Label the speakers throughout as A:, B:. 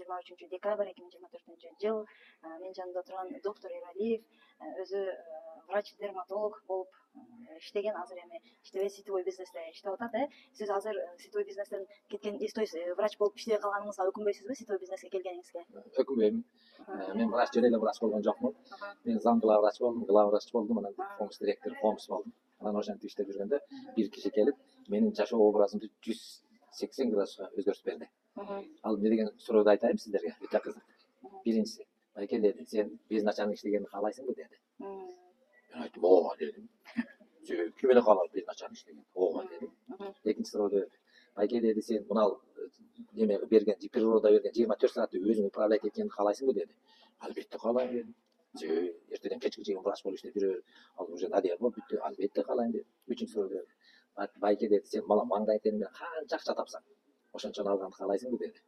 A: 23-декабрь 2024-жыл. Мен жанымда турган доктор Эралиев, өзү врач-дерматолог болуп иштеген, азыр эми иштебей сетевой бизнесте иштеп атат. Сиз азыр сетевой бизнестен кеткен, то есть врач болуп иштебей калганыңызга өкүнбөйсүзбү, сетевой бизнеске келгениңизге?
B: Өкүнбөйм. Мен врач жөн эле врач болгон жокмун. Мен зам глава врач болдум, анан фомс директор фомс болдум. Анан ошентип иштеп жүргөндө бир киши келип менин жашоо образымды 180 градуска өзгөртүп берди. Ал эмне деген суроодо айтайын сиздерге, өтө кызык. Биринчиси, байке деди, сен без начальник иштегенди каалайсыңбы деди. Мен айттым, ооба дедим. Ким эле каалайт без начальник иштеген? Ооба дедим. Экинчи суроодо байке деди, сен мына неме берген, природа берген 24 саатты өзүң управлять эткенди каалайсыңбы деди. Албетте каалайм дедим. Эртеден кечке чейин врач болуп иштеп жүрөбүр. Ал уже надел болуп бүттү. Албетте каалайм дедим. Үчүнчү суроодо байке деди, сен мала маңдай терин менен канча акча тапсаң, ошончону алганды каалайсыңбы деди.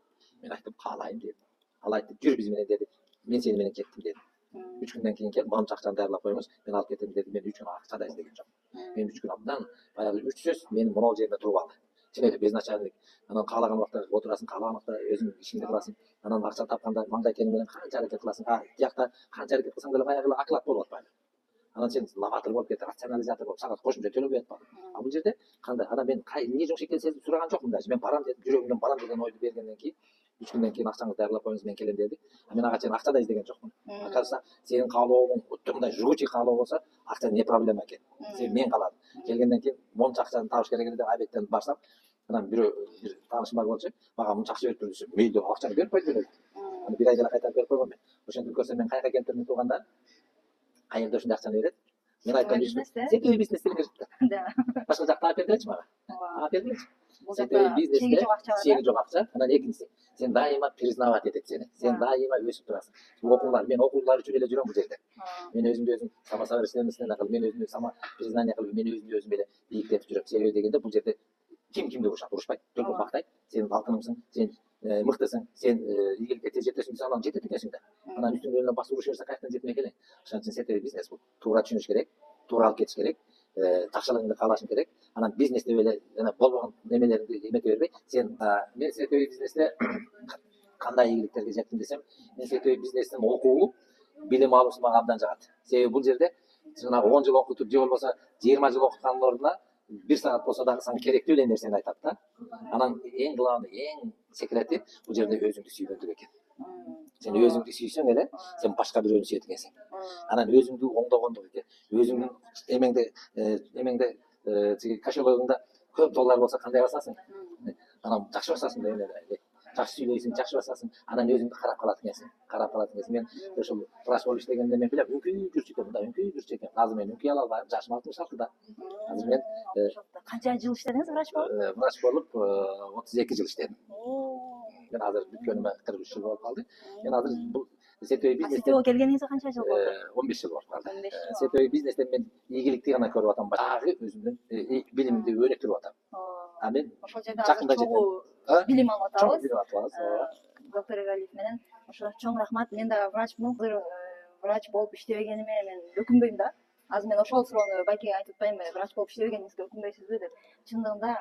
B: Мен айттым, каалайм дедим. Ал айтты, жүр биз менен деди. Мен сени менен кеттим деди. 3 күндөн кийин келип, малымча акчаны даярдап коюңуз, мен алып кетем деди. Мен 3 күн акча да издеген жокмун. Мен 3 күн абдан баягы 3 сөз менин монол жеримде туруп алды. Чын эле без начальник. Анан каалаган убакта отурасың, каалаган убакта өзүң ишиңди кыласың. Анан акча тапканда маңдай терин менен канча аракет кыласың. Тиякта канча аракет кылсаң деле баягы оклад болуп атпайбы. Анан сен лаватор болуп кетти, рационализатор болуп, сага кошумча төлөбөй атпайбы. А бул жерде кандай? Анан мен эмне жумуш экенин сураган жокмун даже. Мен барам дедим, жүрөгүмдөн барам деген ойду бергенден кийин 3 күндөн кийин акчаңызды даярдап коюңуз, мен келем деди. Мен ага чейин акча да издеген жокмун. Оказывается, сенин каалооң мындай жгучий каалоо болсо, акча не проблема экен. Сен мен кааладым. Келгенден кийин монча акчаны табыш керек эле деп абеттен баштап, анан бир таанышым бар болчу, мага мынча акча берип тур десе, мейли деп акчаны берип койду эле. Аны бир айда кайтарып берип койгон мен. Ошентип көрсөм мен каяка келиптирмин тууганда, кайерде ушундай акчаны берет? Мен айткан сетевой бизнес деле керип да. Башка жакта алып бергилечи мага. Алып бергилечи. Сетевой бизнесте чеги жок акча. Анан экинчиси, сен дайыма признавать этет сени. Сен дайыма өсүп турасың. Окуулар, мен окуулар үчүн эле жүрөм бул жерде. Мен өзүмдү өзүм самосовершенствование кылып, мен өзүмдү само признание кылып, мен өзүмдү өзүм эле ийиктетип жүрөм. Себеби дегенде бул жерде кимди урушат, урушпайт. Только мактайт. Сен алтынымсың, сен мыктысың, сен ийгиликке тез жетесиң десе, анан жетет экенсиң да. Анан үстүңөн басып уруша берсе каяктан жетмек эле. Ошон үчүн сетевой бизнес бул. Туура түшүнүш керек, туура алып кетиш керек. Жакшылыгыңды каалашың керек. Анан бизнесте эле жана болбогон немелерди эмете бербей, сен мен сетевой бизнесте кандай ийгиликтерге жеттим десем, мен сетевой бизнестин окуу, билим алуусу мага абдан жагат. Себеби бул жерде жанагы 10 жыл окутуп, же болбосо 20 жыл окуткандын ордуна 1 саат болсо дагы сага керектүү эле нерсени айтат да. Анан эң главный, эң секрети бул жерде өзүңдү сүйгөндүк экен. Сен өзүңдү сүйсөң эле, сен башка бирөөнү сүйөт экенсиң. Анан өзүңдү оңдогондук экен. Өзүңдүн эмеңде кошелогуңда көп доллар болсо кандай басасың? Анан жакшы басасың да эле. Жакшы сүйлөйсүң, жакшы басасың. Анан өзүңдү карап калат экенсиң. Мен ошол врач болуп иштегенде мен билем, үңкүп жүрчү экен, мындай үңкүп жүрчү экен. Азыр мен үңкүй ала албайм, жашым 66-да. Азыр мен
A: канча жыл иштедиңиз врач болуп?
B: Врач болуп 32 жыл иштедим. Мен азыр бүткөнүмө 43 жыл болуп калды. Мен азыр бул сетевой бизнесте
A: сетевой келгениңизге канча жыл болду?
B: 15 жыл болуп калды. Сетевой бизнестен мен ийгиликти гана көрүп атам, баягы өзүмдүн билимимди өнүктүрүп атам. Мен
A: ошол жерде азыр чогуу билим алып атабыз. Доктор Эралиев менен ошо чоң рахмат. Мен да врачмын, врач болуп иштебегениме мен өкүнбөйм да. Азыр мен ошол суроону байкеге айтып атпаймынбы, врач болуп иштебегениңизге өкүнбөйсүзбү деп. Чындыгында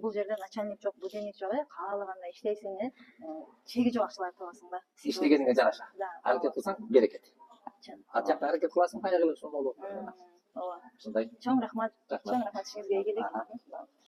A: бул жерде начальник жок, будильник жок, каалагандай иштейсиң, чеги жок акчалар табасың да.
B: Иштегениңе жараша. Аракет кылсаң берекет. Ал жакта аракет кыласың, кайра келип сонун болот.
A: Ооба.
B: Ушундай.
A: Чоң рахмат. Чоң рахмат, ишиңизге ийгилик.